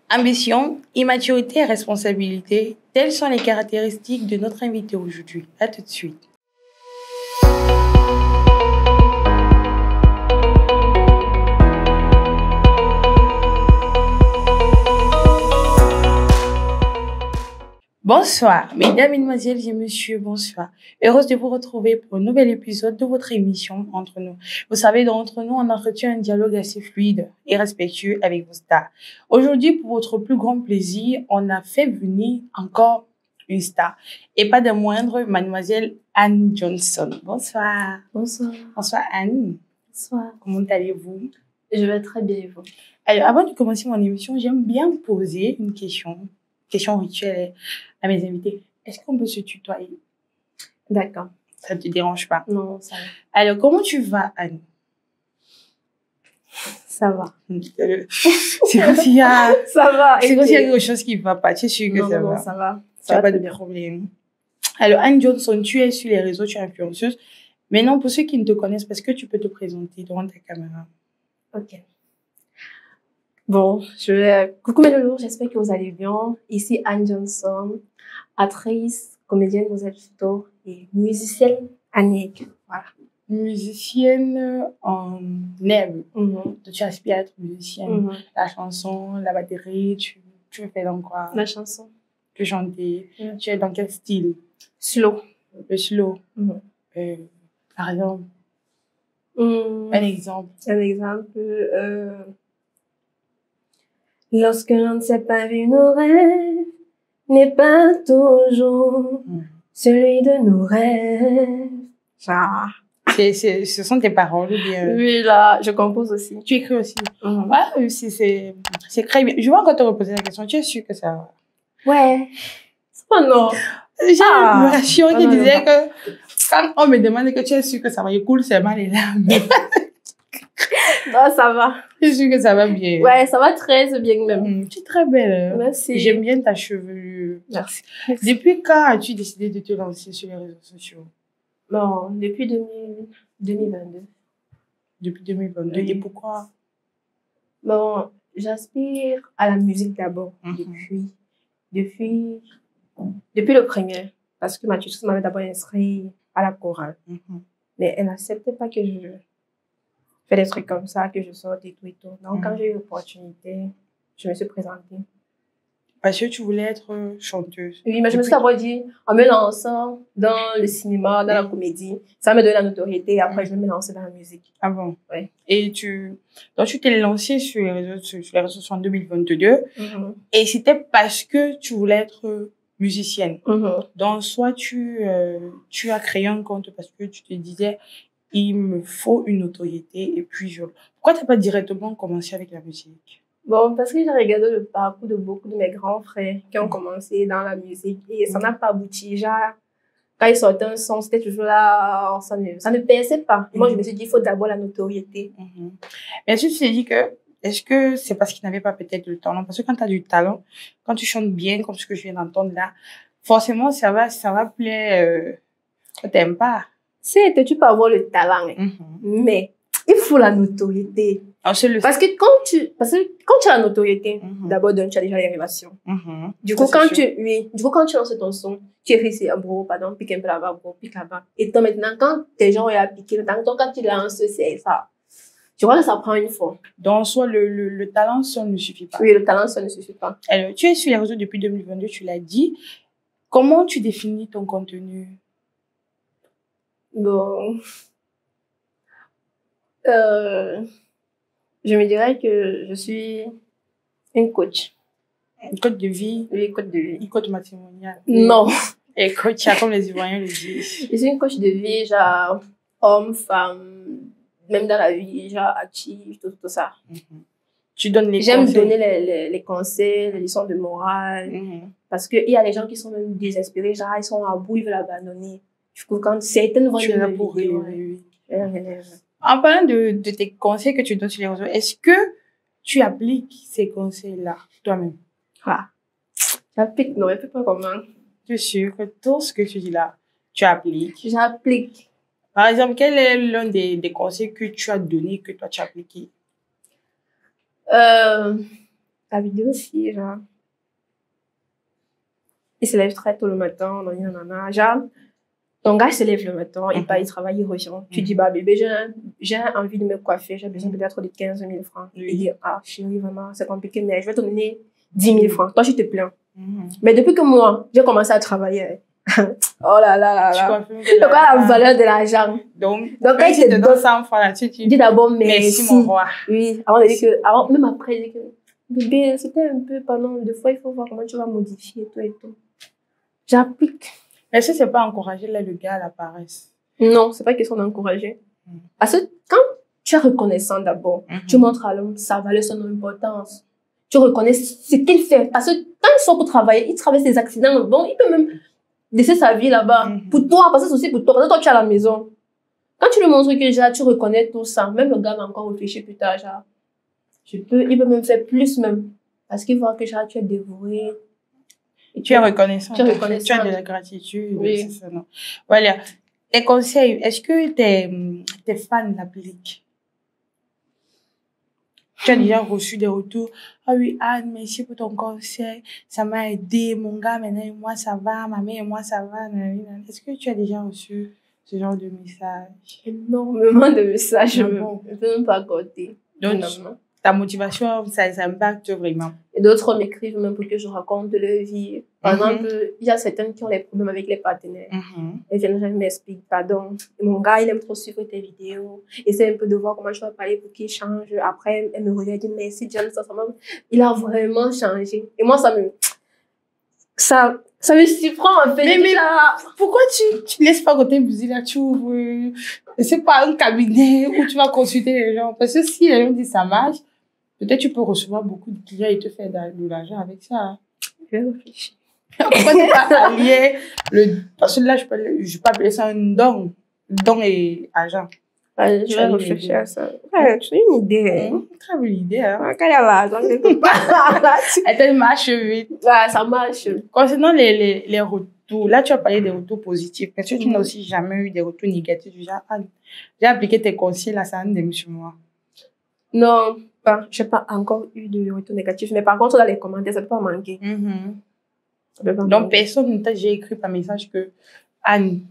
Ambition, immaturité et responsabilité, telles sont les caractéristiques de notre invité aujourd'hui. À tout de suite. Bonsoir, mesdames, mesdemoiselles et messieurs, bonsoir. Heureuse de vous retrouver pour un nouvel épisode de votre émission Entre nous. Vous savez, dans Entre nous, on entretient un dialogue assez fluide et respectueux avec vos stars. Aujourd'hui, pour votre plus grand plaisir, on a fait venir encore une star. Et pas de moindre, mademoiselle Anne Johnson. Bonsoir. Bonsoir. Bonsoir Anne. Bonsoir. Comment allez-vous? Je vais très bien, et vous? Alors, avant de commencer mon émission, j'aime bien poser une question rituelle à mes invités. Est-ce qu'on peut se tutoyer? D'accord. Ça ne te dérange pas? Non, ça va. Alors, comment tu vas, Anne? Ça va. C'est comme s'il y a... Ça va. C'est comme s'il y a quelque chose qui ne va pas. Tu es sûre que ça va? Non, ça va. Tu n'as pas de problème. Alors, Anne Johnson, tu es sur les réseaux, tu es influenceuse. Maintenant, pour ceux qui ne te connaissent pas, est-ce que tu peux te présenter devant ta caméra? Ok. Bon, coucou mes loulous, j'espère que vous allez bien. Ici Anne Johnson, actrice, comédienne, modèle photo et musicienne Annick. Voilà. Musicienne en herbe. Tu aspires à être musicienne. La chanson, la batterie, tu veux faire dans quoi? La chanson. Tu veux chanter. Tu es dans quel style? Slow. Le slow. Par exemple. Un exemple. Un exemple. Lorsque l'on ne sait pas vu nos rêves, n'est pas toujours celui de nos rêves. Ça. Ce sont tes paroles ou bien? Oui, là, je compose aussi. Tu écris aussi? Ouais, c'est très bien. Je vais encore te reposer la question. Tu es sûre que ça va? Ouais. C'est pas non. J'ai une relation qui disait que quand on me demande que tu es sûre que ça va, il coule ses mains les larmes. Non, ça va. Je suis sûre que ça va bien. Ouais, ça va très bien même. Tu es très belle. Merci. J'aime bien ta chevelure. Merci. Depuis quand as-tu décidé de te lancer sur les réseaux sociaux? Bon, depuis 2022. Depuis 2022. Et pourquoi? Bon, j'aspire à la musique d'abord. Depuis le premier. Parce que ma tutrice m'avait d'abord inscrit à la chorale. Mais elle n'acceptait pas que je fais des trucs comme ça, que je sorte et tout et tout. Donc, quand j'ai eu l'opportunité, je me suis présentée. Parce que tu voulais être chanteuse. Oui, mais je me suis d'abord dit, en me lançant dans le cinéma, dans la comédie, ça me donne la notoriété et après, je vais me lancer dans la musique. Ah bon? Oui. Et donc, tu t'es lancée sur les réseaux en 2022. Et c'était parce que tu voulais être musicienne. Donc, soit tu as créé un compte parce que tu te disais, il me faut une notoriété et puis pourquoi t'as pas directement commencé avec la musique? Bon, parce que j'ai regardé le parcours de beaucoup de mes grands frères qui ont commencé dans la musique et ça n'a pas abouti. Genre, quand ils sortaient un son, c'était toujours là, ça ne perçait pas. Moi, je me suis dit, il faut d'abord la notoriété. Mais est-ce que tu t'es dit est-ce que c'est parce qu'ils n'avaient pas peut-être le talent? Parce que quand tu as du talent, quand tu chantes bien, comme ce que je viens d'entendre là, forcément, ça va plaire, t'aimes pas. Certes, tu peux avoir le talent, mais il faut la notoriété. Parce que quand tu as la notoriété, d'abord, tu as déjà les relations. Du coup, quand tu lances ton son, tu écris ici, bro, pardon, pique un peu là-bas, bro, pique là-bas. Et toi, maintenant, quand tes gens ont à piquer, quand tu lances, c'est ça. Tu vois que ça prend une fois. Donc, soit le talent seul ne suffit pas. Oui, le talent seul ne suffit pas. Alors, tu es sur les réseaux depuis 2022, tu l'as dit. Comment tu définis ton contenu? Bon. Je me dirais que je suis une coach. Une coach de vie? Oui, coach de vie. Une coach matrimoniale? Non. Et coach, comme les Ivoiriens le disent. Je suis une coach de vie, genre homme, femme, même dans la vie, genre active, tout ça. Tu donnes les J'aime conseils? donner les conseils, les leçons de morale. Parce qu'il y a des gens qui sont même désespérés, genre ils sont à bout, ils veulent abandonner. Du coup, quand certaines vont là pour relever. En parlant de tes conseils que tu donnes sur les réseaux, est-ce que tu appliques ces conseils-là toi-même? J'applique, non, mais pas comment. Tu es sûre que tout ce que tu dis là, tu appliques? J'applique. Par exemple, quel est l'un des conseils que tu as donné, que toi tu as appliqué? La vidéo aussi, genre. Il se lève très tôt le matin, genre, ton gars se lève le matin, il part, il travaille, il revient. Tu dis, bah, bébé, j'ai envie de me coiffer, j'ai besoin peut-être de 15 000 francs. Il dit, ah, chérie, vraiment, c'est compliqué, mais je vais te donner 10 000 francs. Toi, tu te plains. Mais depuis que moi, j'ai commencé à travailler, oh là là là là. Donc, la valeur de l'argent. Donc quand il te donne 100 francs là-dessus, tu dis d'abord merci. Mon roi. Oui, avant de dire que, même après, il dit que, bébé, c'était un peu pendant 2 fois, il faut voir comment tu vas modifier tout et tout. J'applique. Mais si c'est pas encourager là, le gars à la paresse? Non, c'est pas question d'encourager. Parce que quand tu es reconnaissant d'abord, tu montres à l'homme sa valeur, son importance. Tu reconnais ce qu'il fait. Parce que quand il sort pour travailler, il traverse des accidents. Bon, il peut même laisser sa vie là-bas. Pour toi, parce que c'est aussi pour toi. Parce que toi, tu es à la maison. Quand tu lui montres que déjà, tu reconnais tout ça, même le gars va encore réfléchir plus tard, genre, il peut même faire plus même. Parce qu'il voit que genre, tu es dévoué. Et tu es reconnaissant. Tu as de la gratitude. Oui. C'est ça, non? Voilà. Tes conseils, est-ce que tes fans l'appliquent? Tu as déjà reçu des retours. Ah oui, Anne, merci pour ton conseil. Ça m'a aidé. Mon gars, maintenant, et moi, ça va. Ma mère et moi, ça va. Est-ce que tu as déjà reçu ce genre de message? Énormément de messages. Je ne peux même pas compter. Donc, ta motivation, ça impacte vraiment. Et d'autres m'écrivent même pour que je raconte leur vie. Par exemple, il y a certaines qui ont des problèmes avec les partenaires. Elles viennent, je m'explique, pardon. Mon gars, il aime trop suivre tes vidéos. Essaie un peu de voir comment je dois parler pour qu'il change. Après, elle me revient et dit, merci, John, il a vraiment changé. Et moi, ça me surprend en fait. Mais pourquoi tu laisses pas côté musique là, tu ouvres, c'est pas un cabinet où tu vas consulter les gens. Parce que si les gens disent ça marche, peut-être tu peux recevoir beaucoup de clients et te faire de l'argent avec ça. Je réfléchis. Pourquoi tu pas allier parce que là, je peux appeler ça un don. Don et argent. Je vais réfléchir à ça. Ouais, c'est une idée. Très bonne idée, hein. Quand il y a l'argent, quelque part. Elle marche vite. Ouais, ça marche. Concernant les retours, là, tu as parlé des retours positifs. Parce que tu n'as aussi jamais eu des retours négatifs. Genre, j'ai appliqué tes conseils, là, ça a démis sur moi. Non, je n'ai pas encore eu de retours négatifs. Mais par contre, dans les commentaires, ça ne peut pas manquer. Donc, personne ne t'a déjà écrit par message que Anne,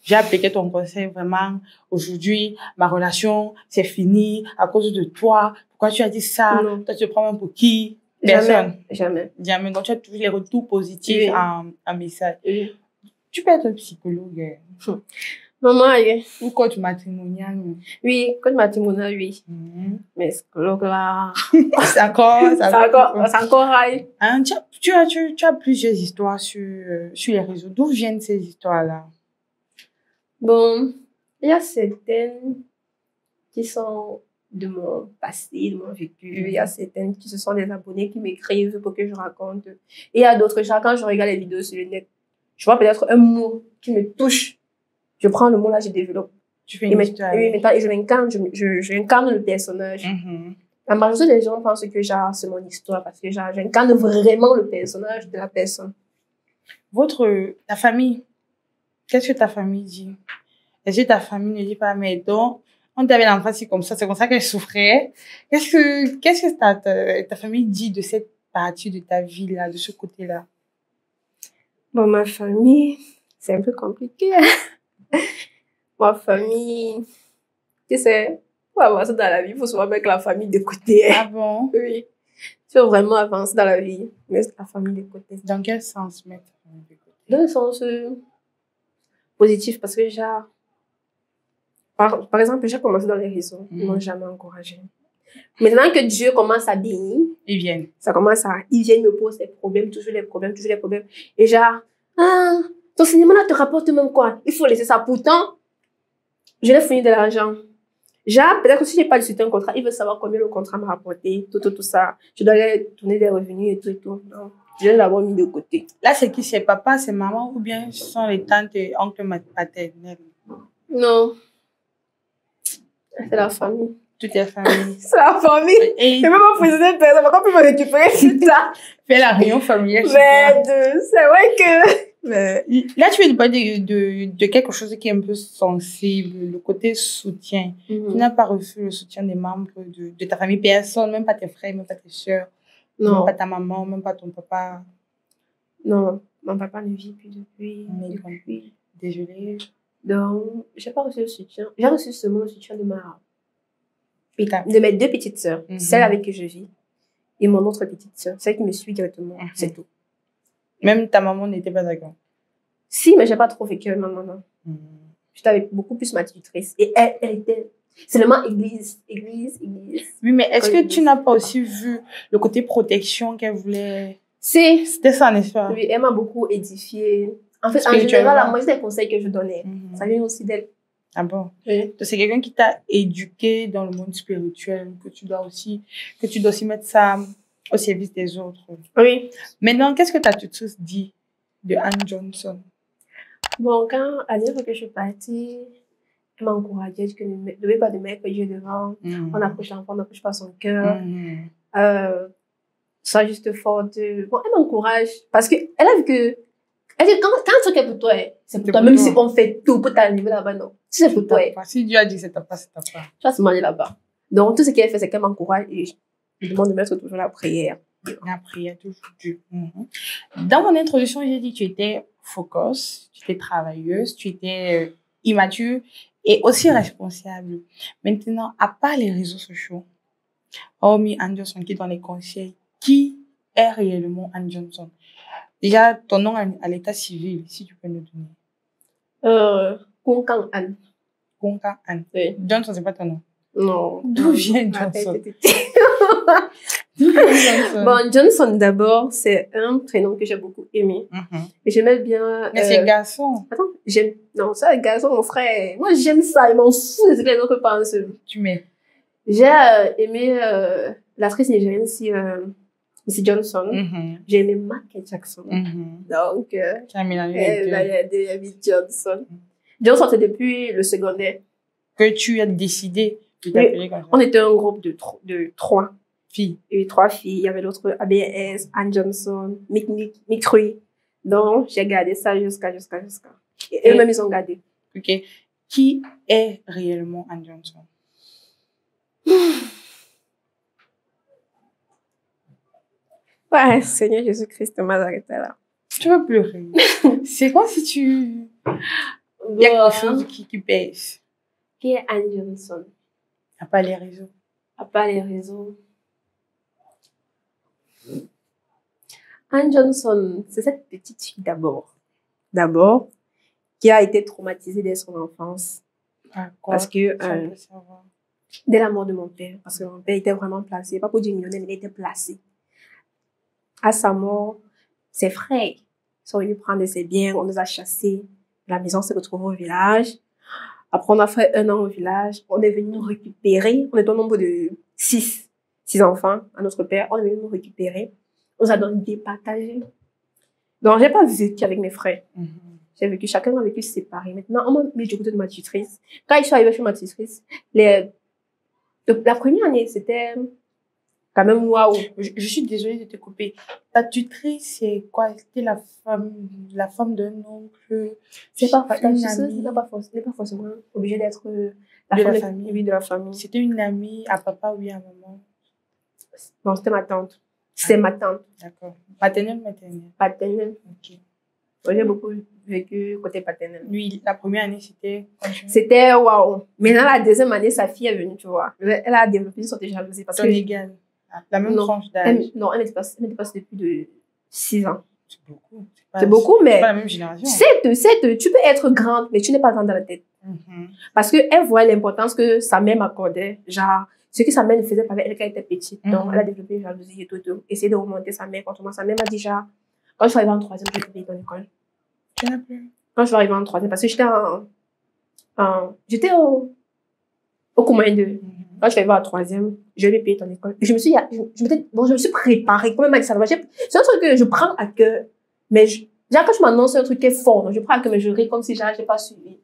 j'ai appliqué ton conseil vraiment. Aujourd'hui, ma relation, c'est fini à cause de toi. Pourquoi tu as dit ça? Non. Toi, tu te prends pour qui? Personne. Jamais. Donc, tu as toujours les retours positifs en message. Oui. Tu peux être psychologue. Maman, oui. Ou coach matrimonial. Oui, coach matrimonial, oui. Mais psychologue là. C'est encore rail. Hein, tu as plusieurs histoires sur les réseaux. D'où viennent ces histoires-là? Bon, il y a certaines qui sont de mon passé, de mon vécu. Il y a certaines qui sont des abonnés qui m'écrivent pour que je raconte. Et il y a d'autres, genre quand je regarde les vidéos sur le net, je vois peut-être un mot qui me touche. Je prends le mot là, je développe. Tu fais une histoire. Oui, et je m'incarne, j'incarne le personnage. La majorité des gens pensent que genre, c'est mon histoire parce que genre, j'incarne vraiment le personnage de la personne. Ta famille, qu'est-ce que ta famille dit? Est-ce que ta famille ne dit pas, mais donc, on t'avait l'enfance comme ça, c'est comme ça qu'elle souffrait. Qu'est-ce que ta famille dit de cette partie de ta vie là, de ce côté-là? Bon, ma famille, c'est un peu compliqué. Ma famille, tu sais, pour avancer dans la vie, il faut souvent mettre la famille de côté. Ah bon? Oui. Tu veux vraiment avancer dans la vie, mettre la famille de côté. Dans quel sens mettre la famille de côté? Dans le sens positif, parce que genre, par exemple, j'ai commencé dans les réseaux, ils m'ont jamais encouragé. Maintenant que Dieu commence à bénir, ils viennent me poser des problèmes, toujours les problèmes. Et genre, ton cinéma là te rapporte même quoi? Il faut laisser ça. Pourtant, je l'ai fourni de l'argent. Genre, peut-être que si j'ai pas de soutien contrat, il veut savoir combien le contrat m'a rapporté, tout ça. Je dois aller tourner des revenus et tout. Non. Je l'ai d'abord mis de côté. Là, c'est qui? C'est papa, c'est maman ou bien ce sont les tantes et oncles paternels? Non. C'est la famille. Toute la famille. C'est la famille. Je ne peux pas préciser de personne. Comment peux-tu me récupérer tout ça? Fais la réunion familiale. Mais c'est vrai que... Mais, là, tu veux nous parler de quelque chose qui est un peu sensible, le côté soutien. Tu n'as pas reçu le soutien des membres de ta famille, personne, même pas tes frères, même pas tes soeurs, Non. Même pas ta maman, même pas ton papa? Non, mon papa ne vit plus depuis. Désolée. Donc, j'ai pas reçu le soutien. J'ai reçu seulement le soutien de mes 2 petites sœurs, celle avec qui je vis, et mon autre petite sœur, celle qui me suit directement. C'est tout. Même ta maman n'était pas d'accord? Si, mais j'ai pas trop vécu avec ma maman. J'étais avec beaucoup plus ma tutrice. Et elle était seulement église. Oui, mais est-ce que tu n'as pas aussi vu le côté protection qu'elle voulait? Si. C'était ça, n'est-ce pas? Oui, elle m'a beaucoup édifiée. En fait, en général, la moitié des conseils que je donnais, ça vient aussi d'elle. Ah bon? Oui. Donc, c'est quelqu'un qui t'a éduqué dans le monde spirituel, que tu dois aussi mettre ça au service des autres. Oui. Maintenant, qu'est-ce que ta tutrice dit de Ann Johnson? Bon, quand à l'époque que je suis partie, elle m'a encouragée, elle dit que ne devait pas de mettre les yeux devant. On approche l'enfant, on n'approche pas son cœur. Sois juste forte. Bon, elle m'encourage parce qu'elle a vu que elle dit, quand un truc est pour toi, c'est pour toi. Même si on fait tout pour t'arriver là-bas, non. Si c'est pour toi. Si Dieu a dit que c'est ta part, c'est ta part. Tu vas se manger là-bas. Donc, tout ce qu'elle fait, c'est qu'elle m'encourage et je demande de mettre toujours la prière. La prière, toujours Dieu. Dans mon introduction, j'ai dit que tu étais focus, tu étais travailleuse, tu étais immature et aussi responsable. Maintenant, à part les réseaux sociaux, hormis Ann Johnson qui donne les conseils, qui est réellement Ann Johnson? Déjà, ton nom à l'état civil, si tu peux nous donner. Konkang Anne. Konkang Anne. Oui. Johnson, c'est pas ton nom? Non. D'où vient Johnson? Bon, Johnson, d'abord, c'est un prénom que j'ai beaucoup aimé. Et j'aimais bien... Mais c'est garçon. Attends, non, c'est garçon, mon frère. Moi, j'aime ça. Il m'en fout de ce que les autres pensent. Tu mets. J'ai aimé l'actrice nigérienne Missy Johnson. J'ai aimé Michael Jackson. Donc, David Johnson. Johnson, c'est depuis le secondaire. Que tu as décidé de t'appeler comme ça? On était un groupe de 3 filles. Il y avait 3 filles. Il y avait l'autre ABS, Ann Johnson, Mikri. Donc, j'ai gardé ça jusqu'à. Et eux-mêmes, ils ont gardé. Ok. Qui est réellement Ann Johnson? Ouais, Seigneur Jésus-Christ, m'a arrêté là. Tu vas pleurer. C'est quoi si tu... Il y a quelque chose qui pèse. Qui est Ann Johnson? À part les réseaux. À part les réseaux. Ann Johnson, c'est cette petite fille d'abord, qui a été traumatisée dès son enfance. Parce que dès la mort de mon père, parce que mon père était vraiment placé, pas pour dire millionnaire, mais il était placé. À sa mort, ses frères sont venus prendre ses biens, on nous a chassés. La maison s'est retrouvée au village. Après, on a fait 1 an au village. On est venu nous récupérer. On est au nombre de 6 enfants à notre père. On est venu nous récupérer. On nous a donné départagé. Donc, j'ai pas vécu avec mes frères. J'ai vécu, chacun a vécu séparé. Maintenant, on m'a mis du côté de ma tutrice. Quand je suis arrivée chez ma tutrice, la première année, c'était quand même waouh. Je suis désolée de te couper. Ta tutrice, c'est quoi? C'était la femme d'un oncle? C'est pas une amie. n'est pas forcément obligée d'être la famille. Oui, de la famille. C'était une amie à papa ou à maman? Non, c'était ma tante. C'est ma tante. D'accord. Paternelle ou maternelle? Paternelle. Ok. J'ai beaucoup vécu côté paternel. Oui, la première année, c'était... C'était waouh. Maintenant, la deuxième année, sa fille est venue, tu vois. Elle a développé une sorte de jalousie. Son égale. La même tranche d'âge. Non, elle me dépasse depuis de 6 ans. C'est beaucoup. C'est beaucoup, mais... C'est pas la même génération. Tu peux être grande, mais tu n'es pas grande dans la tête. Parce qu'elle voit l'importance que sa mère m'accordait. Genre, ce que sa mère ne faisait pas avec elle quand elle était petite. Donc, elle a développé une jalousie et tout. Essayer de remonter sa mère contre moi. Sa mère m'a dit, genre, quand je suis arrivée en 3e, j'ai payé ton école. Tu n'as plus. Quand je suis arrivée en 3e, parce que j'étais au cours moyen 2. Quand je suis arrivée en 3e, je vais payer ton école. Et je me suis préparée. Quand même, c'est un truc que je prends à cœur. Mais quand je m'annonce un truc qui est fort, donc je prends à cœur, mais je ris comme si j'ai pas suivi.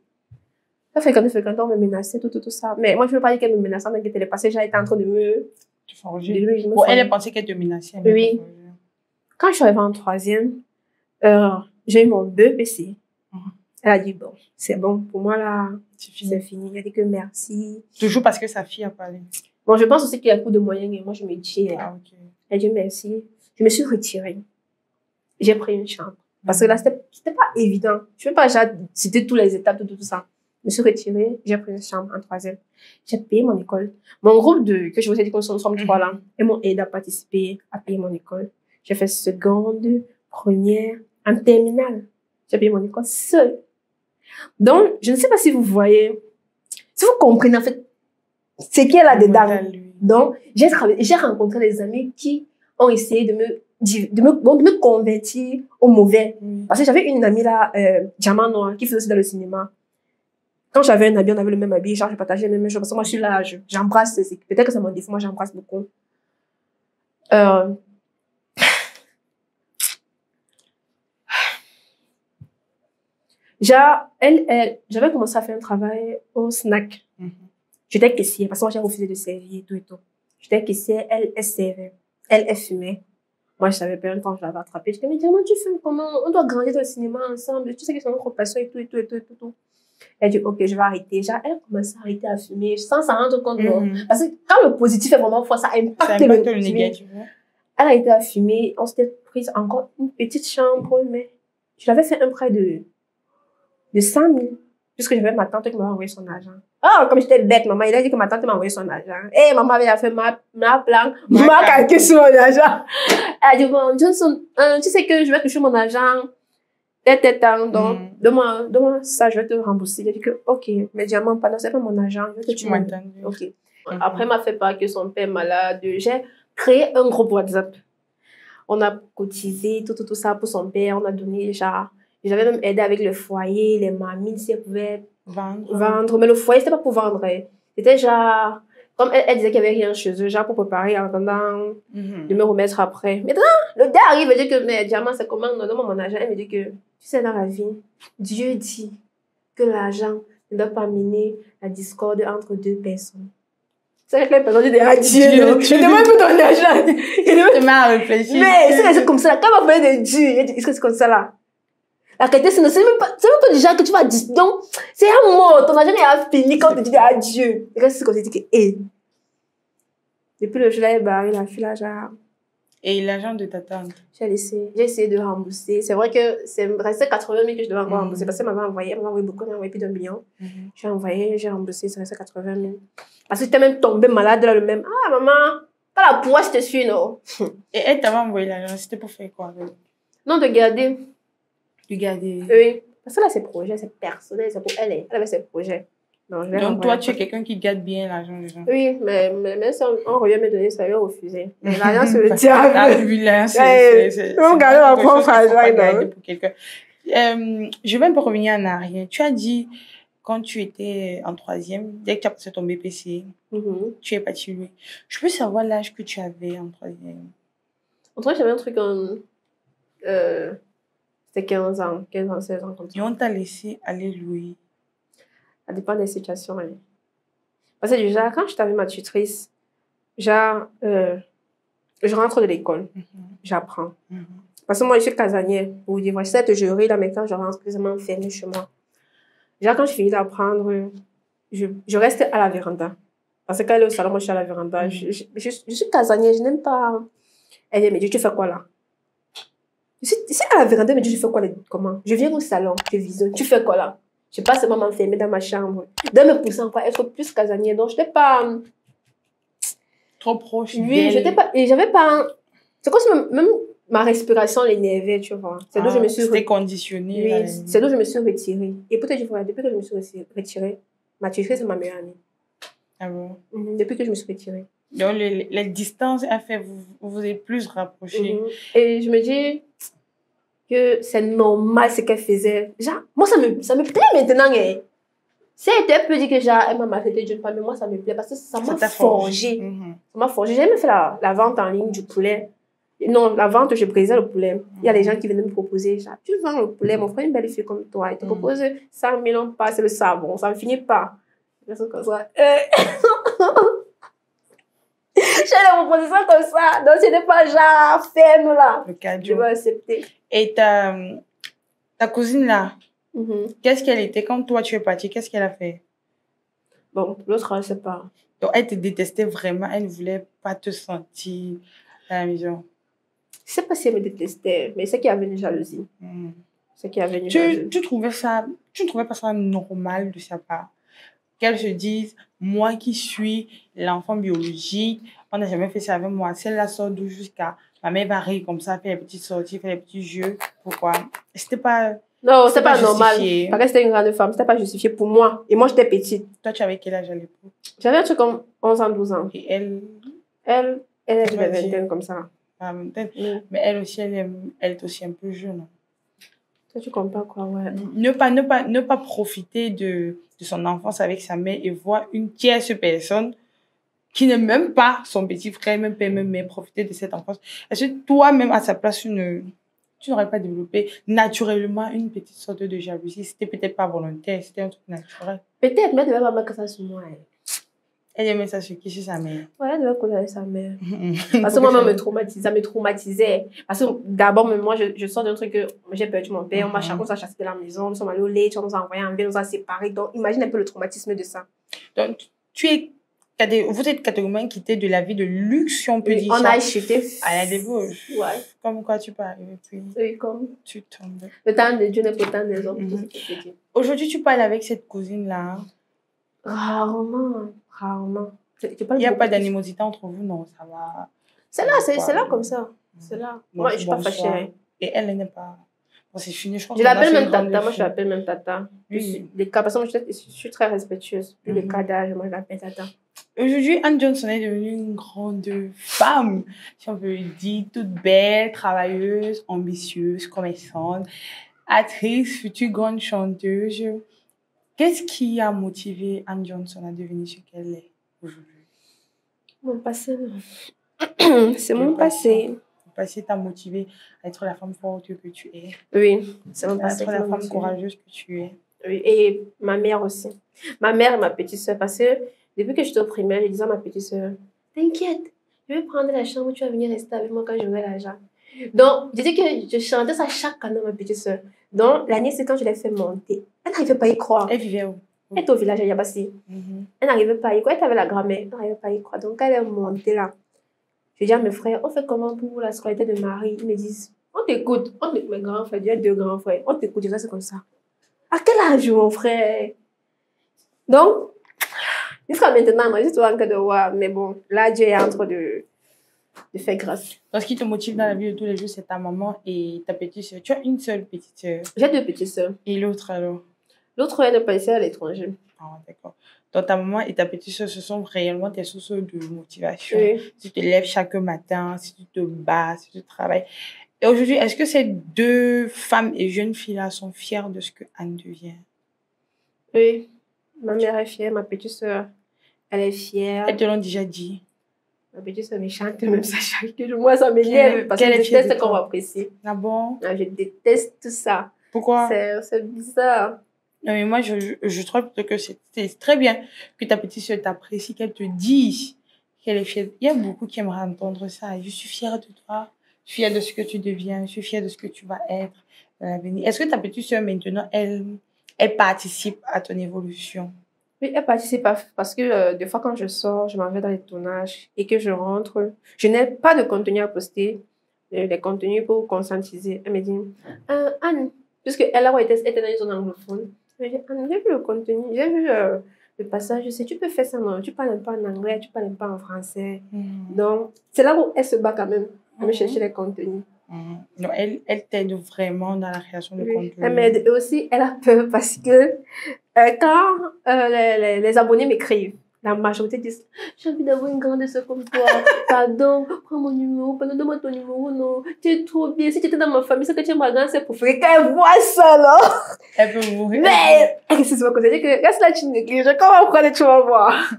Ça fait quand on me menaçait, tout ça. Mais moi, je ne veux pas dire qu'elle me menaçait, mais qu'elle était passée, j'étais en train de me... Bon, elle a pensé qu'elle te menaçait. Oui. Quand je suis arrivée en 3e, j'ai eu mon 2 PC. Elle a dit, bon, c'est bon, pour moi, là, c'est fini. Elle a dit que merci. Toujours parce que sa fille a parlé. Bon, je pense aussi qu'il y a beaucoup de moyens, et moi, je me dis, Elle dit merci. Je me suis retirée. J'ai pris une chambre. Parce que là, c'était pas évident. Je ne vais pas citer toutes les étapes de tout ça. Je me suis retirée. J'ai pris une chambre en 3e. J'ai payé mon école. Mon groupe que je vous ai dit qu'on sommes 3 là, ils m'ont aidé à participer, à payer mon école. J'ai fait seconde, première, en terminale. J'ai payé mon école seule. Donc, je ne sais pas si vous voyez, si vous comprenez en fait ce qu'il y a là-dedans. Donc, j'ai rencontré des amis qui ont essayé de me convertir au mauvais. Parce que j'avais une amie là, Diamant Noir, qui faisait aussi dans le cinéma. Quand j'avais un habit, on avait le même habit, genre je partageais les mêmes choses. Parce que moi, je suis là, j'embrasse, peut-être que c'est mon défaut, moi j'embrasse beaucoup. J'avais commencé à faire un travail au snack. J'étais caissière, parce que moi j'ai refusé de servir et tout et tout. J'étais caissière, elle servait. Elle fumait. Moi, je savais pas quand je l'avais attrapée. Je disais, mais dis-moi, tu fumes comment? On doit grandir dans le cinéma ensemble. Tu sais que c'est notre passion et tout, et tout, et tout, et tout. Elle dit, ok, je vais arrêter. Genre, elle commence à arrêter à fumer sans s'en rendre compte. Parce que quand le positif est vraiment fort, ça impacte le négatif. Elle a été à fumer. On s'était prise encore une petite chambre, mais je l'avais fait un prêt de 100 000. Puisque j'avais ma tante qui m'a envoyé son argent. Oh, comme j'étais bête, maman, il a dit que ma tante m'a envoyé son argent. Et maman avait fait ma plan, m'a calqué sur mon argent. Elle a dit, bon, Johnson, tu sais que je vais toucher mon argent. Donc, donne-moi ça, je vais te rembourser. Il a dit que, ok, mais diamant, pas, non, c'est pas mon argent. Je vais te tuer. Ok. Après, elle m'a fait part que son père est malade. J'ai créé un groupe WhatsApp. On a cotisé, tout ça pour son père. On a donné, genre, j'avais même aidé avec le foyer, les mamies, si elles pouvaient vendre. Mais le foyer, c'était pas pour vendre. C'était genre, comme elle disait qu'il n'y avait rien chez eux, genre pour préparer en attendant de me remettre après. Maintenant, le gars arrive et dit que, mais diamant, c'est comment? Donne-moi mon argent. Elle me dit que, tu sais, dans la vie, Dieu dit que l'argent ne doit pas mener la discorde entre 2 personnes. C'est que les personnes disent Dieu, non? Je demande pour ton argent. Il m'a réfléchi. Mais c'est comme ça. Quand on va parler de Dieu, il dit, est-ce que c'est comme ça là? La qualité, c'est même pas déjà que tu vas dire. Donc, c'est un mot. Ton argent est fini quand tu dis adieu. Et quand c'est comme ça, tu dis que, depuis le jour là, il a fait l'argent. Et l'argent de ta tante? J'ai essayé de rembourser. C'est vrai que c'est resté 80 000 que je devais encore rembourser. Parce qu'elle m'avait envoyé beaucoup, elle m'a envoyé plus d'1 million. J'ai remboursé, c'est resté 80 000. Parce que j'étais même tombée malade là, le même. Ah, maman, pas la poisse, je te suis, non? Et elle t'avait envoyé l'argent, c'était pour faire quoi avec? Non, de garder. De garder? Oui. Parce que là, ses projets, c'est personnel, c'est pour elle. Elle avait ses projets. Non, donc, toi, tu es quelqu'un qui garde bien l'argent des gens? Oui, mais si on revient me donner ça, il va refuser. Mais l'argent, c'est le diable. Ah oui, là, c'est on garde ma propre argent. Pour quelqu'un. Je vais un peu revenir en arrière. Tu as dit, quand tu étais en 3e, dès que tu as passé ton BPC, tu es parti louer. Je peux savoir l'âge que tu avais en 3e? En 3e, j'avais un truc en... c'était 15 ans, 16 ans. Comme ça. Et on t'a laissé aller louer? Ça dépend des situations. Hein. Parce que déjà, quand je t'avais ma tutrice, genre, je rentre de l'école, j'apprends. Parce que moi, je suis casanière. Pour vous dire, je sais te gérer là, mais quand je rentre, je suis enfermée chez moi. Genre, quand je finis d'apprendre, je reste à la véranda. Parce que quand elle est au salon, moi, je suis à la véranda. Je suis casanière, je n'aime pas... Elle dit, mais Dieu, tu fais quoi là? Je suis à la véranda, mais Dieu, tu fais quoi? Comment? Je viens au salon, je visionne. Tu fais quoi là? Je ne vais pas seulement m'enfermer dans ma chambre. De me pousser encore, être plus casanière. Donc, je n'étais pas... trop proche. Oui, j'étais pas... Et j'avais pas... C'est comme si même ma respiration l'énervait, tu vois. C'est d'où je me suis... C'était conditionné. Oui, c'est d'où je me suis retirée. Et pour te dire, depuis que je me suis retirée, ma tutrice, c'est ma meilleure amie. Ah bon? Depuis que je me suis retirée. Donc, les distances a fait vous êtes plus rapprochés. Et je me dis... que c'est normal ce qu'elle faisait. Genre, moi, ça me plaît maintenant. Si elle était peu dit que genre, elle m'a maltraité d'une part, mais moi, ça me plaît parce que ça m'a forgé. Ça m'a forgé. J'ai même fait la vente en ligne du poulet. Non, la vente, je brisais le poulet. Il y a des gens qui venaient me proposer, genre, tu vends le poulet, mon frère, une belle fille comme toi, il te propose 100 000, on passe le savon, ça ne finit pas. Comme ça. J'ai des propositions comme ça. Donc, c'était pas genre ferme là. Le cadeau. Je vais accepter. Et ta cousine là, qu'est-ce qu'elle était quand toi tu es partie? Qu'est-ce qu'elle a fait? Bon, l'autre, je ne sais pas. Donc, elle te détestait vraiment. Elle ne voulait pas te sentir à la maison. Je ne sais pas si elle me détestait, mais c'est qu'il y avait une jalousie. C'est qu'il y avait une jalousie. Tu ne trouvais pas ça normal de sa part? Qu'elle se dise, moi qui suis l'enfant biologique, on n'a jamais fait ça avec moi. Celle-là sort d'où jusqu'à ma mère va rire comme ça, faire les petites sorties, faire les petits jeux. Pourquoi? C'était pas. Non, c'était pas normal. Parce que c'était une grande femme, c'était pas justifié pour moi. Et moi, j'étais petite. Toi, tu avais quel âge à l'époque? J'avais un truc comme 11 ans, 12 ans. Et elle? Elle avait la vingtaine comme ça. La vingtaine. Mais elle aussi, elle est aussi un peu jeune. Toi, tu comprends quoi, ouais. Ne pas profiter de son enfance avec sa mère et voir une tierce personne qui n'est même pas son petit frère, même père, même mère, profiter de cette enfance. Est-ce que toi-même, à sa place, tu n'aurais pas développé naturellement une petite sorte de jalousie? C'était peut-être pas volontaire, c'était un truc naturel. Peut-être, mais elle devait pas mettre ça sur moi. Elle aimait ça sur qui? Sur sa mère? Ouais, elle devait causer avec sa mère. Parce que moi-même, ça me traumatisait. Parce que d'abord, moi, je sors d'un truc que j'ai perdu mon père, on m'a chassé de la maison, nous sommes allés au lait, on nous a envoyé en ville, on nous a séparés. Donc, imagine un peu le traumatisme de ça. Donc, vous êtes catégoriquement quitté de la vie de luxe, si on peut dire ça. On a acheté à la débauche. Ouais. Comme quoi tu peux arriver puis oui, comme tu tombes. Le temps de Dieu n'est pas le temps des hommes. Aujourd'hui, tu parles avec cette cousine-là? Rarement. Il n'y a pas d'animosité entre vous, non? Ça va. C'est là comme ça. C'est là. Moi, je ne suis pas fâchée. Et elle n'est pas. Bon, c'est fini, je crois. Je l'appelle même tata. Moi, je l'appelle même tata. Oui. Les cas, parce que je suis très respectueuse. Puis les cas d'âge, moi, je l'appelle tata. Aujourd'hui, Anne Johnson est devenue une grande femme, si on peut le dire, toute belle, travailleuse, ambitieuse, commerçante, actrice, future grande chanteuse. Qu'est-ce qui a motivé Anne Johnson à devenir ce qu'elle est aujourd'hui? Mon passé. C'est mon passé. Mon passé t'a motivé à être la femme forte que tu es. Oui, c'est mon passé. À être la femme courageuse que tu es. Oui, et ma mère aussi. Ma mère et ma petite soeur, parce que depuis que j'étais au primaire, je disais à ma petite soeur, t'inquiète, je vais prendre la chambre, tu vas venir rester avec moi quand j'aurai l'argent. Donc, je dis que je chantais ça chaque année à ma petite soeur. Donc, l'année, c'est quand je l'ai fait monter. Elle n'arrivait pas à y croire. Elle vivait où? Elle était au village à Yabassi. Elle n'arrivait pas à y croire. Elle avait la grand-mère. Elle n'arrivait pas à y croire. Donc, elle est montée là. Je dis à mes frères, on fait comment pour la scolarité de Marie? Ils me disent, on t'écoute. Mes grands frères, j'ai 2 grands frères. On t'écoute, je reste comme ça. À quel âge, mon frère? Donc, jusqu'à maintenant, moi, je suis en train de voir. Mais bon, là, Dieu est en train de faire grâce. Donc, ce qui te motive dans la vie de tous les jours, c'est ta maman et ta petite soeur. Tu as une seule petite soeur? J'ai 2 petites soeurs. Et l'autre alors? L'autre, elle est passée à l'étranger. Ah, d'accord. Donc, ta maman et ta petite soeur, ce sont réellement tes sources de motivation. Oui. Si tu te lèves chaque matin, si tu te bats, si tu travailles. Et aujourd'hui, est-ce que ces 2 femmes et jeunes filles-là sont fières de ce que Anne devient? Oui. Ma mère est fière, ma petite soeur, elle est fière. Elles te l'ont déjà dit? Ma petite soeur me chante même ça chaque jour. Moi, ça m'énerve parce que je déteste qu'on m'apprécie. Ah bon? Je déteste tout ça. Pourquoi? C'est bizarre. Non, mais moi, je trouve que c'est très bien que ta petite soeur t'apprécie, qu'elle te dise qu'elle est fière. Il y a beaucoup qui aimeraient entendre ça. Je suis fière de toi. Je suis fière de ce que tu deviens. Je suis fière de ce que tu vas être dans l'avenir. Est-ce que ta petite soeur, maintenant, elle participe à ton évolution? Oui, elle participe parce que des fois, quand je sors, je m'en vais dans les tournages et que je rentre, je n'ai pas de contenu à poster, des contenus pour conscientiser. Elle me dit, Anne, puisque elle a été dans une zone anglophone, elle me dit, Anne, j'ai vu le contenu, j'ai vu le passage, je sais, tu peux faire ça, non, tu parles pas en anglais, tu parles pas en français. Donc, c'est là où elle se bat quand même à me chercher les contenus. Non, elle t'aide vraiment dans la création de contenu. Elle m'aide aussi, elle a peur parce que quand les abonnés m'écrivent, la majorité disent j'ai envie d'avoir une grande sœur comme toi, pardon, prends mon numéro, donne-moi ton numéro, non, tu es trop bien, si tu étais dans ma famille, c'est que tu es ma grande sœur préférée, qu'elle voit ça là, elle peut mourir. Mais qu'est-ce que c'est que dire que reste là, tu négliges, comment prendre, tu vas voir.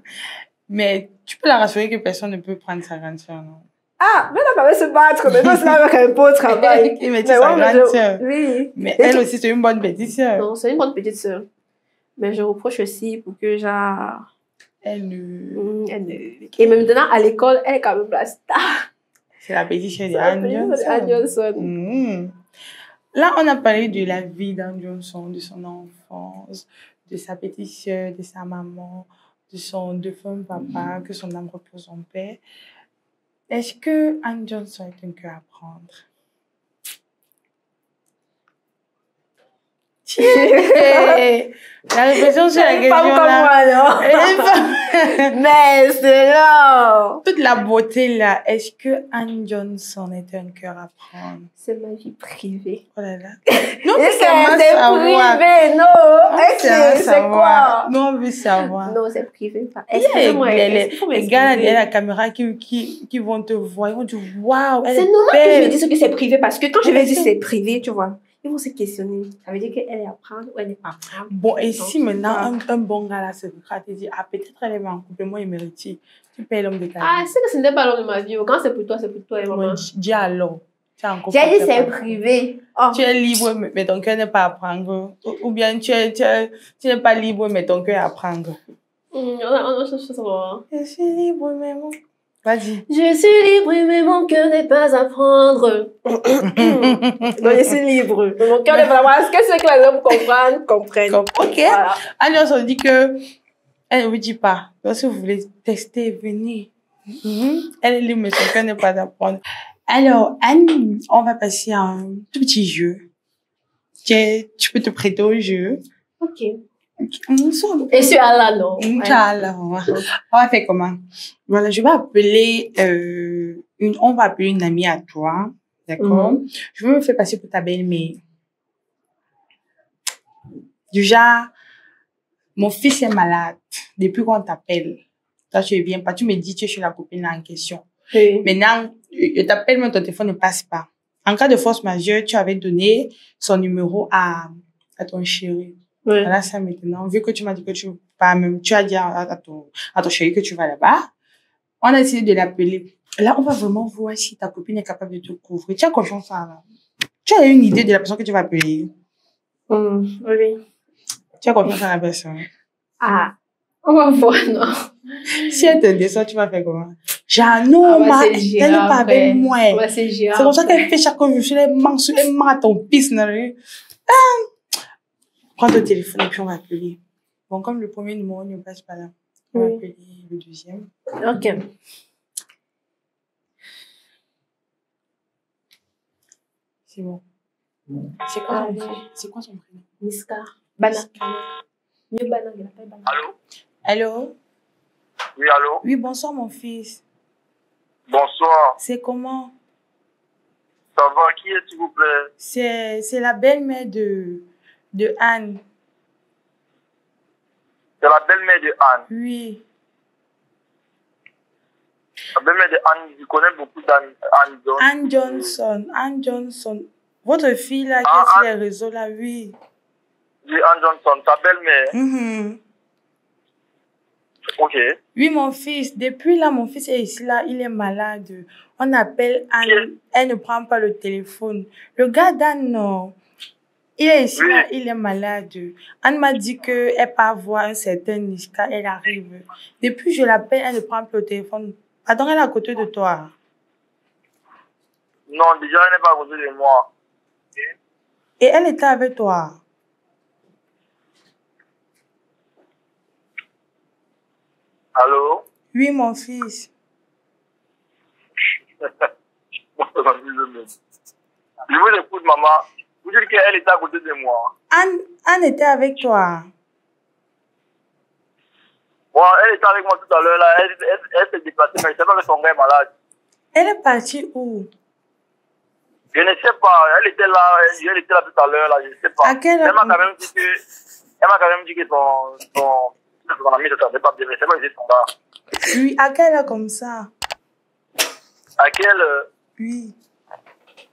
Mais tu peux la rassurer que personne ne peut prendre sa grande sœur, non? Ah, mais là, elle va se battre, mais non, c'est là avec un beau travail. Mais tu es sa grande sœur. Oui. Mais elle aussi, c'est une bonne petite sœur. Non, c'est une bonne petite sœur. Mais je reproche aussi pour que genre... Elle ne... Et maintenant, à l'école, elle est quand même la star. C'est la petite sœur d'Anne Johnson. Là, on a parlé de la vie d'Anne Johnson, de son enfance, de sa petite sœur, de sa maman, de son défunt papa, que son âme repose en paix. Est-ce que Anne Johnson est un cœur à prendre? La réflexion sur la question là. Mais c'est là. Toute la beauté là. Est-ce que Anne Johnson est un cœur à prendre? C'est ma vie privée. Oh là là. Non, c'est privé, non. C'est quoi? Non, on veut savoir. Non, c'est privé. Les gars derrière la caméra qui vont te voir, ils vont te dire waouh. C'est normal que je dise que c'est privé parce que quand je vais dire c'est privé, tu vois. Ils vont se questionner. Ça veut dire qu'elle est à prendre ou elle n'est pas à prendre. Bon, et si maintenant un bon gars là se regarde et dit ah, peut-être elle est en couple, moi il mérite. Tu payes l'homme de ta vie. Ah, c'est que ce n'est pas l'homme de ma vie. Quand c'est pour toi, et maman. Dis alors. J'ai dit c'est privé. Oh. Tu es libre, mais ton cœur n'est pas à prendre. Ou bien tu n'es pas libre, mais ton cœur est à prendre. Je suis libre, mais bon. Vas-y. Je suis libre, mais mon cœur n'est pas à prendre. Donc, je suis libre. Mais mon cœur n'est pas à prendre. Est-ce que ceux que les hommes comprennent? Ok. Voilà. Alors, on dit que elle ne vous dit pas. Donc, si vous voulez tester, venez. Elle est libre, mais son cœur n'est pas à prendre. Alors, Anne, on va passer à un tout petit jeu. Tu peux te prêter au jeu. Ok. Et c'est à la non. On va faire comment? Voilà, je vais appeler on va appeler une amie à toi, d'accord? Je veux me faire passer pour ta belle-mère. Déjà, mon fils est malade depuis qu'on t'appelle. Toi, tu ne viens pas, tu me dis que je suis la copine en question. Oui. Maintenant, je t'appelle, mais ton téléphone ne passe pas. En cas de force majeure, tu avais donné son numéro à ton chéri. Oui. Voilà ça maintenant. Vu que tu m'as dit que tu as dit à ton chéri que tu vas là-bas, on a essayé de l'appeler. Là, on va vraiment voir si ta copine est capable de te couvrir. Tu as confiance en elle. Tu as une idée de la personne que tu vas appeler? Oui. Tu as confiance en la personne? Ah, on va voir, non. Si elle te descend, tu vas faire comment? Non, elle n'est pas avec moi. C'est comme ça qu'elle fait chaque jour. Je les mensonges, elle ment à ton pisse. Prends ton téléphone et puis on va appeler. Bon, comme le premier numéro ne passe pas là, on va appeler le deuxième. Ok. C'est bon. C'est quoi son prénom? Niska. Bana. Mieux Bana, il appelle Bana. Allô? Allô? Oui, allô? Oui, bonsoir mon fils. Bonsoir. C'est comment? Ça va, qui est s'il vous plaît? C'est la belle-mère de Anne. C'est la belle-mère de Anne? Oui. La belle-mère de Anne, je connais beaucoup d'Anne Johnson. Anne Johnson. Votre fille là, qui est sur les réseaux là, oui. Oui, Anne Johnson, ta belle-mère? Ok. Oui, mon fils. Depuis là, mon fils est ici là, il est malade. On appelle Anne, elle ne prend pas le téléphone. Le gars d'Anne, non. Il est ici là, il est malade. Anne m'a dit qu'elle part voir un certain Niska, elle arrive. Depuis je l'appelle, elle ne prend pas le téléphone. Pardon, elle est à côté de toi. Non, déjà, elle n'est pas à côté de moi. Et elle était avec toi? Allô? Oui, mon fils. Je vous écoute, maman. Vous dites qu'elle était à côté de moi. Anne était avec toi? Bon, elle était avec moi tout à l'heure, là. Elle s'est déplacée, mais je ne sais pas que son gars est malade. Elle est partie où? Je ne sais pas. Elle était là tout à l'heure, là. Je ne sais pas. À quelle heure? Elle m'a quand même dit que son ami ne savait pas bien. Je ne sais pas si c'est son gars. Oui, à quelle heure comme ça? À quelle heure? Oui.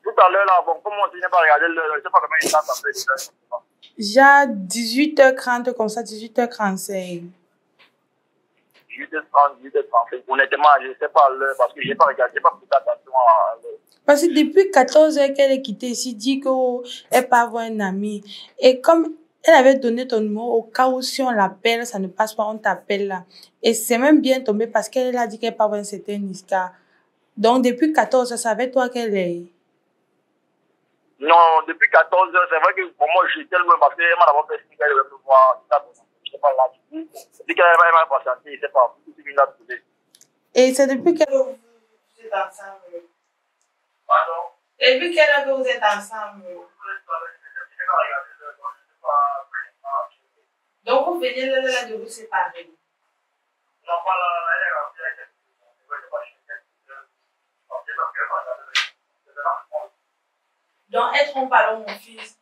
Tout à l'heure, là, bon, comme moi, je n'ai pas regardé l'heure, je ne sais pas comment il t'a tapé déjà. J'ai 18h30 comme ça, 18h35. 18h30, 18h35. Honnêtement, je ne sais pas l'heure parce que je n'ai pas regardé, je n'ai pas pris attention à l'heure. Parce que depuis 14h qu'elle est quittée ici, dit qu'elle part voir un ami. Et comme elle avait donné ton numéro, au cas où si on l'appelle, ça ne passe pas, on t'appelle là. Et c'est même bien tombé parce qu'elle a dit qu'elle part voir un certain Niska. Donc depuis 14h, ça savait toi qu'elle est? Non, depuis 14h, c'est vrai que pour moi, je suis tellement parce qu'elle m'a d'abord fait signe qu'elle devait me voir. Je ne sais pas là. C'est qu'elle m'a patienté, je ne sais pas. Et c'est depuis qu'elle... vous êtes ensemble? Pardon? Depuis quelle heure que vous êtes ensemble? Donc vous venez là de vous séparer? Non, pas là. Donc être en parlant mon fils?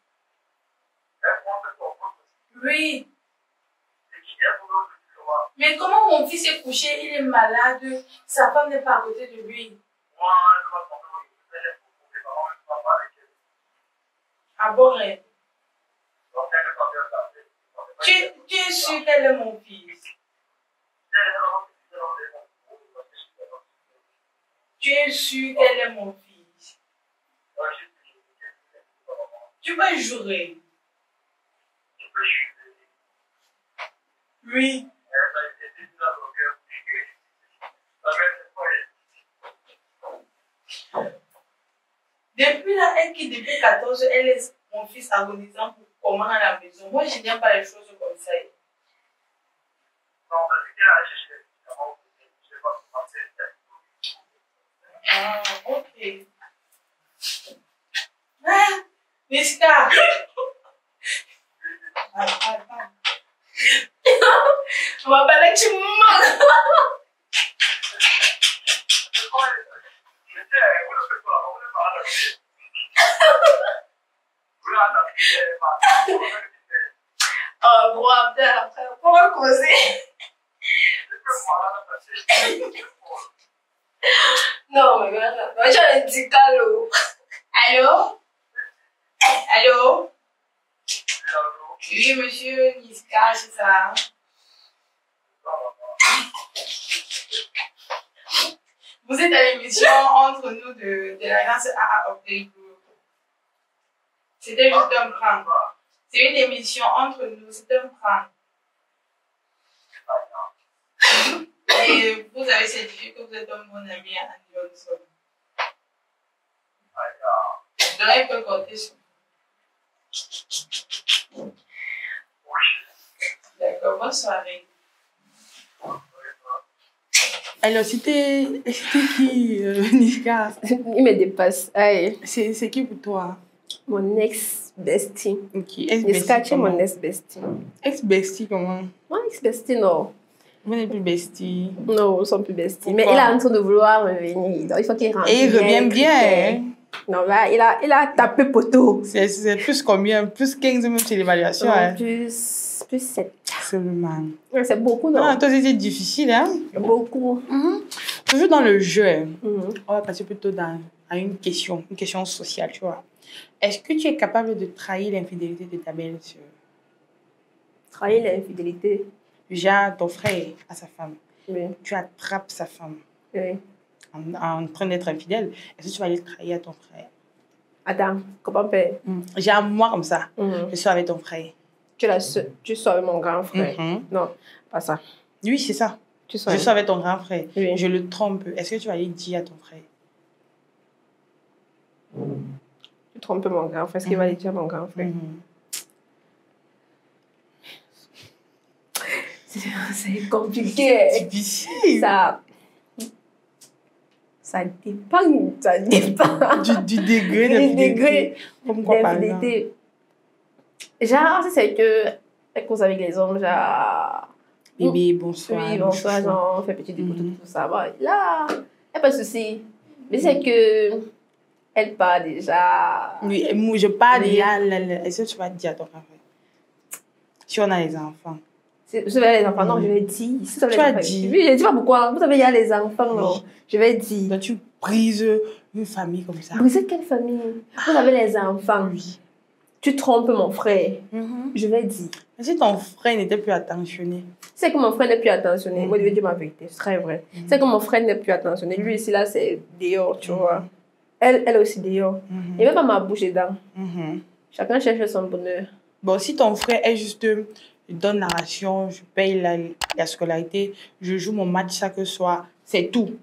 Oui. Mais comment mon fils est couché, il est malade, sa femme n'est pas à côté de lui? Ah bon, hein? Tu es sûr qu'elle est mon fils? Tu es sûr qu'elle est mon fils? Tu peux jurer? Oui. Depuis là, elle qui depuis 14, elle laisse mon fils agonisant pour comment à la maison. Moi, je n'aime pas les choses comme ça. Ah, ok. Ah, Niska. Attends. Je m'appelle que tu me manques. Oh, bon, après, on va causer. Non, mais voilà. Moi, j'ai un petit calot. Allô? Allô? Oui, monsieur Niska, c'est ça. Vous êtes à l'émission entre nous de l'agence AA Update Group. C'était juste un prank. C'est une émission entre nous, c'est un prank. Et vous avez certifié que vous êtes un bon ami à Anne Johnson. Donc, il peut compter sur vous. D'accord, bonne soirée. Alors, c'était qui, Niska? Il me dépasse. Aïe. C'est qui pour toi? Mon ex-bestie. Ok, Niska, tu es mon ex-bestie. Ex-bestie, comment? Mon ex-bestie, non. Vous n'êtes plus bestie? Non, nous ne sommes plus besties. Pourquoi? Mais il est en train de vouloir revenir. Donc, il faut qu'il rentre. Et il revient bien, hein? Non, là, il a tapé poteau. C'est plus combien? Plus 15 même sur l'évaluation, hein? Plus 7. Absolument. Ouais, c'est beaucoup, non? Non, toi, c'était difficile, hein? Beaucoup. Toujours dans le jeu, on va passer plutôt à une question sociale, tu vois. Est-ce que tu es capable de trahir l'infidélité de ta belle-sœur? Trahir l'infidélité? Genre, ton frère à sa femme. Oui. Tu attrapes sa femme. Oui. En train d'être infidèle. Est-ce que tu vas aller trahir à ton frère? Attends, comment faire? Genre, moi, comme ça, je suis avec ton frère. Tu sors avec mon grand frère? Non, pas ça. Oui, c'est ça. Je suis avec ton grand frère. Oui. Je le trompe. Est-ce que tu vas aller dire à ton frère? Tu trompes mon grand frère. Est-ce qu'il va aller dire à mon grand frère? C'est compliqué. C'est difficile. Ça dépend. Ça dépend. Du degré d'infidélité. Comme quoi, par exemple? Genre, c'est que, elle cause avec les hommes, genre. Bébé, bonsoir. Oui, bonsoir, genre, on fait petit déco, tout ça. Bon, là, il n'y a pas de souci. Mais c'est que, elle part déjà. Oui, je pars déjà. Est-ce que tu vas dire à ton frère? Si on a les enfants. Je vais les enfants, non, je vais dire. Si tu vas dire. Oui, je ne dis pas pourquoi. Vous savez, il y a les enfants, non. Je vais dire. Donc, tu brises une famille comme ça. Briser quelle famille? Vous avez les enfants. Oui. Tu trompes mon frère. Je vais dire. Mais si ton frère n'était plus attentionné? C'est que mon frère n'est plus attentionné. Moi, je vais dire ma vérité. C'est très vrai. C'est que mon frère n'est plus attentionné. Lui, ici, là, c'est dehors, tu vois. Elle aussi dehors. Il ne veut pas ma bouche dedans. Chacun cherche son bonheur. Bon, si ton frère est juste... Je donne la ration, je paye la scolarité, je joue mon match chaque soir. C'est tout.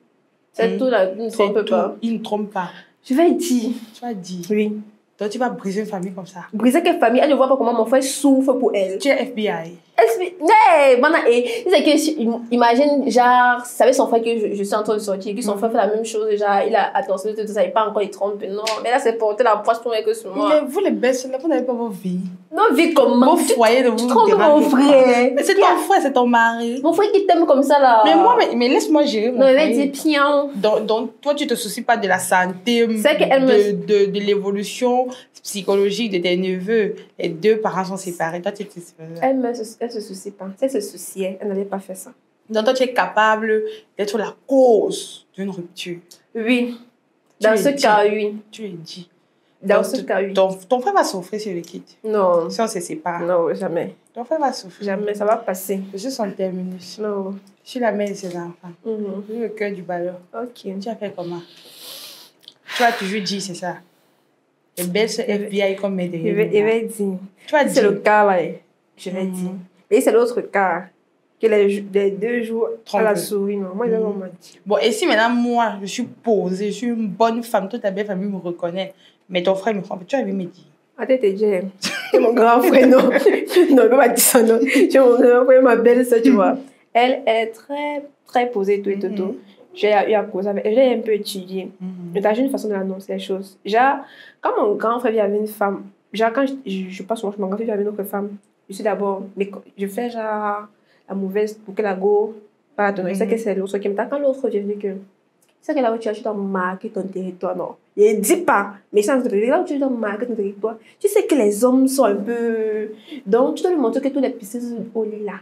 C'est tout, là. Il ne trompe pas. Il ne trompe pas. Je vais dire. Tu vas dire. Oui. Donc, tu vas briser une famille comme ça. Briser quelle famille? Elle ne voit pas comment mon frère souffre pour elle. Tu es FBI. C'est que, imagine, genre, ça savait son frère que je suis en train de sortir, que son frère fait la même chose, genre, il a attention, tout ça, il pas encore, il trompe. Non, mais là, c'est porter la poisse pour que sur moi. Mais vous, les belles, là, vous n'avez pas vos vies. Non, vie comment? Vos foyers de vous. Tu trompes mon frère. Mais c'est ton frère, c'est ton mari. Mon frère qui t'aime comme ça, là. Mais moi, mais laisse-moi gérer mon frère. Non, il va dire pion. Donc, toi, tu te soucies pas de la santé, de l'évolution psychologique de tes neveux. Les deux parents sont séparés. Toi, tu te soucies pas. Elle se soucie pas. Si elle se souciait, elle n'avait pas fait ça. Donc, toi, tu es capable d'être la cause d'une rupture. Oui. Dans ce cas, oui. Tu es dit. Dans ce cas, oui. Ton frère va souffrir si je le quitte. Non. Si on se sépare. Non, jamais. Ton frère va souffrir. Jamais, ça va passer. Je suis son terminus. Non. Je suis la mère de ses enfants. Je suis le cœur du ballon. Ok. Tu as fait comment? Tu as toujours dit, c'est ça. Les belles FBI comme mes Il va dire. Tu as dit. C'est le cas, là. Je vais dire. Et c'est l'autre cas. Que les 2 jours à la souris, non. Moi, il va m'en dire. Bon, et si maintenant, moi, je suis posée, je suis une bonne femme, toute ta belle famille me reconnaît, mais ton frère me trompe, tu avais me dire. Attends, c'est mon grand frère, non. Non, il ne pas dire ça, non. C'est mon grand frère, ma belle sœur, tu vois. Elle est très, très posée, tout et tout. J'ai eu à cause avec elle, j'ai un peu étudié. Mais t'as une façon de l'annoncer les choses. Genre, quand mon grand frère vient avec une femme, genre, quand je passe mon grand frère vient avec une autre femme, je suis d'abord, je fais genre la mauvaise pour que la go, pardon, je sais que c'est l'autre qui me t'a. Quand l'autre vient venir que, c'est que là où tu dois marquer ton territoire, non. Il ne dit pas, mais ça, là où tu dois marquer ton territoire, tu sais que les hommes sont un peu. Donc, tu dois lui montrer que toutes les pistes au lit là.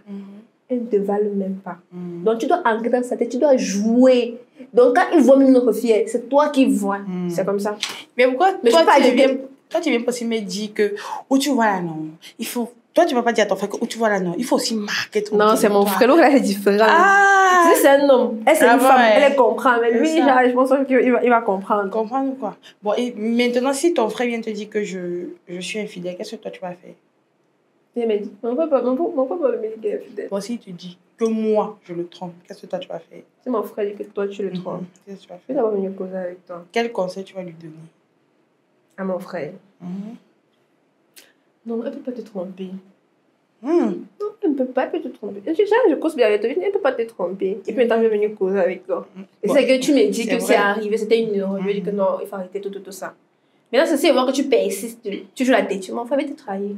Elles ne te valent même pas. Donc, tu dois entrer dans sa tête, tu dois jouer. Donc, quand ils voient une autre fille, c'est toi qui vois. C'est comme ça. Mais pourquoi toi, tu viens pas aussi me dire que où tu vois là, non, il faut. Toi, tu ne vas pas dire à ton frère que où tu vois là, non, il faut aussi marquer ton. Non, c'est mon frère, là, c'est différent. Ah! C'est un homme. Elle, c'est une femme, elle comprend. Mais lui, genre, je pense qu'il va comprendre. Comprendre quoi? Bon, et maintenant, si ton frère vient te dire que je suis infidèle, qu'est-ce que toi, tu vas faire? Il m'a dit, mon papa me dit qu'il est infidèle. Bon, si tu dis que moi, je le trompe, qu'est-ce que toi, tu vas faire? Si mon frère dit que toi, tu le trompes, qu'est-ce que tu vas faire? Je vais d'abord venir causer avec toi. Quel conseil tu vas lui donner? À mon frère. Non, elle ne peut pas te tromper. Non, elle ne peut pas te tromper. Je cause bien avec toi, elle ne peut pas te tromper. Et puis maintenant, je vais venir causer avec toi. Et c'est que tu me dis que c'est arrivé, c'était une erreur. Je lui dis que non, il faut arrêter tout ça. Maintenant, c'est voir que tu persistes, tu joues la tête. Mon frère va te trahir.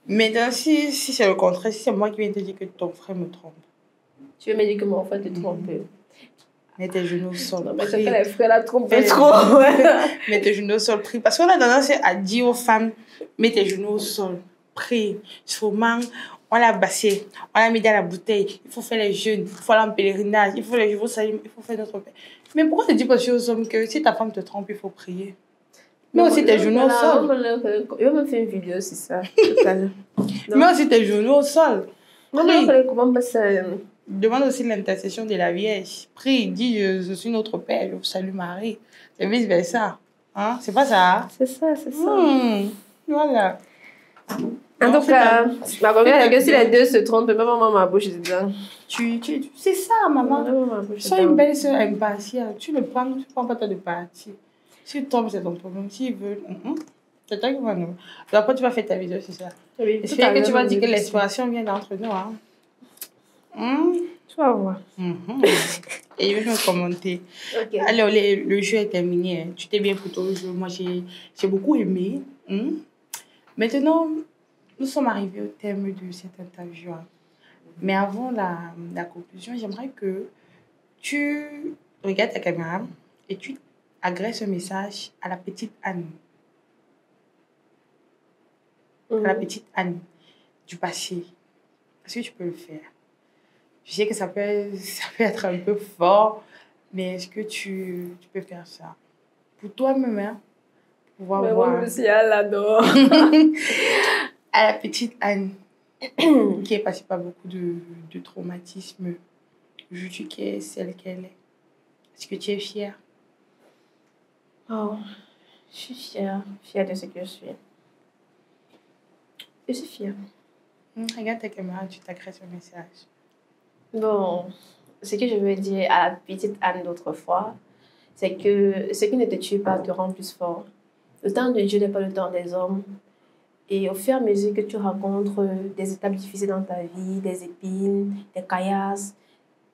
Maintenant, si c'est le contraire, si c'est moi qui viens te dire que ton frère me trompe. Tu veux me dire que mon frère te trompe. Mets tes genoux au sol. Non, mais c'est que les frères la trompent trop. Mets tes genoux au sol, prie. Parce qu'on a tendance à dire aux femmes, mets tes genoux au sol, prie. Souvent, on l'a bassé, on l'a mis dans la bouteille. Il faut faire les jeûnes, il faut aller en pèlerinage, il faut les jours salut, il faut faire notre paix. Mais pourquoi tu dis pas aux hommes que si ta femme te trompe, il faut prier? Mais aussi tes genoux au sol. Il va me faire une vidéo, c'est ça. Mais aussi tes genoux au sol. Comment passer? Demande aussi l'intercession de la Vierge. Prie, dis je suis notre Père, je vous salue Marie. C'est vice versa. Hein? C'est pas ça? C'est ça. Voilà. En tout cas, ma copine, que si les deux se trompent, même maman ma bouche est dedans. C'est ça, maman. Sois une belle soeur impartiale. Tu ne prends pas toi de parti. Si tu tombes, c'est ton problème. S'ils veulent, c'est toi qui vas nous. Donc après, tu vas faire ta vidéo, c'est ça. Oui, j'espère que tu vas dire que l'inspiration vient d'entre nous. Hein? Tu vas voir. Et je vais me commenter. Okay. Alors, le jeu est terminé. Tu t'es bien pour ton jeu. Moi, j'ai beaucoup aimé. Maintenant, nous sommes arrivés au terme de cette interview. Mais avant la conclusion, j'aimerais que tu regardes ta caméra et tu agresses un message à la petite Anne. À la petite Anne du passé. Est-ce que tu peux le faire? Je sais que ça peut être un peu fort, mais est-ce que tu peux faire ça? Pour toi-même, hein? Pouvoir mais voir. Moi aussi, elle adore. À la petite Anne, qui est passée par beaucoup de traumatismes, veux-tu qu'elle est celle qu'elle est? Est-ce que tu es fière? Oh, je suis fière de ce que je suis. Je suis fière. Regarde ta caméra, tu t'agresses un message. Bon, ce que je veux dire à la petite Anne d'autrefois, c'est que ce qui ne te tue pas te rend plus fort. Le temps de Dieu n'est pas le temps des hommes. Et au fur et à mesure que tu rencontres des étapes difficiles dans ta vie, des épines, des caillasses,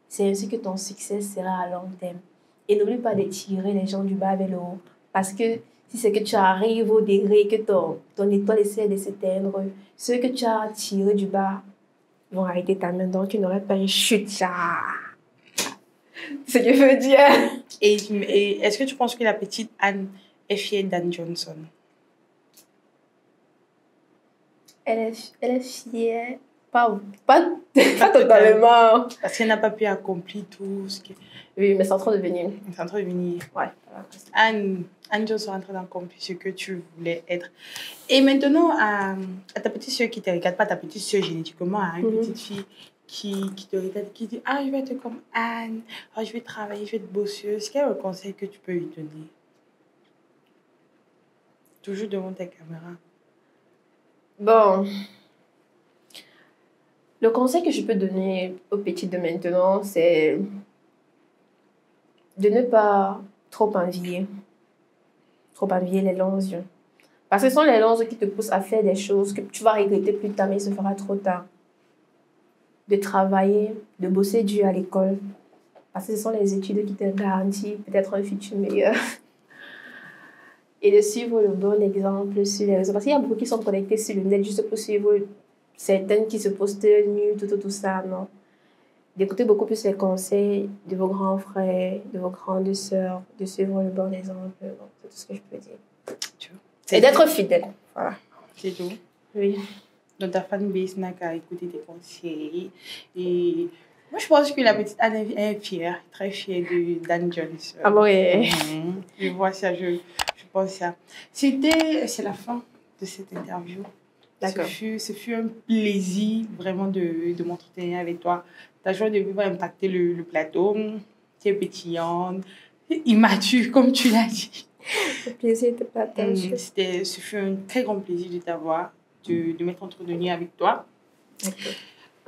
c'est ainsi que ton succès sera à long terme. Et n'oublie pas de tirer les gens du bas vers le haut. Parce que si c'est que tu arrives au degré que ton étoile essaie de s'éteindre, ceux que tu as tirés du bas vont arrêter ta main. Donc, tu n'auras pas une chute. C'est ce que je veux dire. Et est-ce que tu penses que la petite Anne est fière d'Anne Johnson? Elle est fière. Pas totalement. Parce qu'elle n'a pas pu accomplir tout ce qui... Oui, mais c'est en train de venir. C'est en train de venir. Ouais. Anne Johnson est en train d'accomplir ce que tu voulais être. Et maintenant, à ta petite soeur qui te regarde, pas ta petite soeur génétiquement, une petite fille qui te regarde, qui dit « Ah, je vais être comme Anne, je vais travailler, je vais être bosseuse. » Quel est le conseil que tu peux lui donner? Toujours devant ta caméra. Bon. Le conseil que je peux donner aux petites de maintenant, c'est de ne pas trop envier les longs yeux. Parce que ce sont les longs yeux qui te poussent à faire des choses que tu vas regretter plus tard, mais il se fera trop tard. De travailler, de bosser dur à l'école. Parce que ce sont les études qui te garantissent peut-être un futur meilleur. Et de suivre le bon exemple sur les réseaux. Parce qu'il y a beaucoup qui sont connectés sur le net juste pour suivre certaines qui se postent nues, tout ça, non. D'écouter beaucoup plus les conseils de vos grands frères, de vos grandes sœurs, de suivre le bon exemple. Donc, c'est tout ce que je peux dire. Et d'être fidèle. Voilà. C'est tout? Oui. Donc, ta fanbase n'a qu'à écouter tes conseils. Et moi, je pense que la petite Anne est fière, très fière d'Anne Johnson. Ah bon, oui. Je vois ça, je pense ça. C'est la fin de cette interview. D'accord. Ce fut un plaisir vraiment de m'entretenir avec toi. Ta joie de vivre a impacté le plateau. Tu es pétillante, immature, comme tu l'as dit. Le plaisir de partager. Ce fut un très grand plaisir de t'avoir, de m'être entretenue avec toi. D'accord.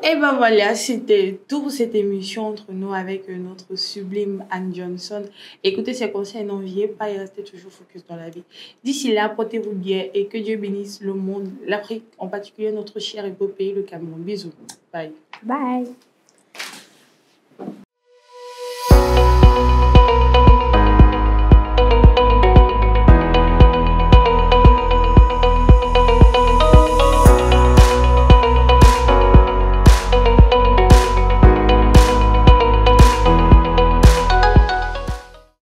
Et ben voilà, c'était tout pour cette émission entre nous avec notre sublime Anne Johnson. Écoutez ses conseils, n'enviez pas et restez toujours focus dans la vie. D'ici là, portez-vous bien et que Dieu bénisse le monde, l'Afrique, en particulier notre cher et beau pays, le Cameroun. Bisous. Bye. Bye.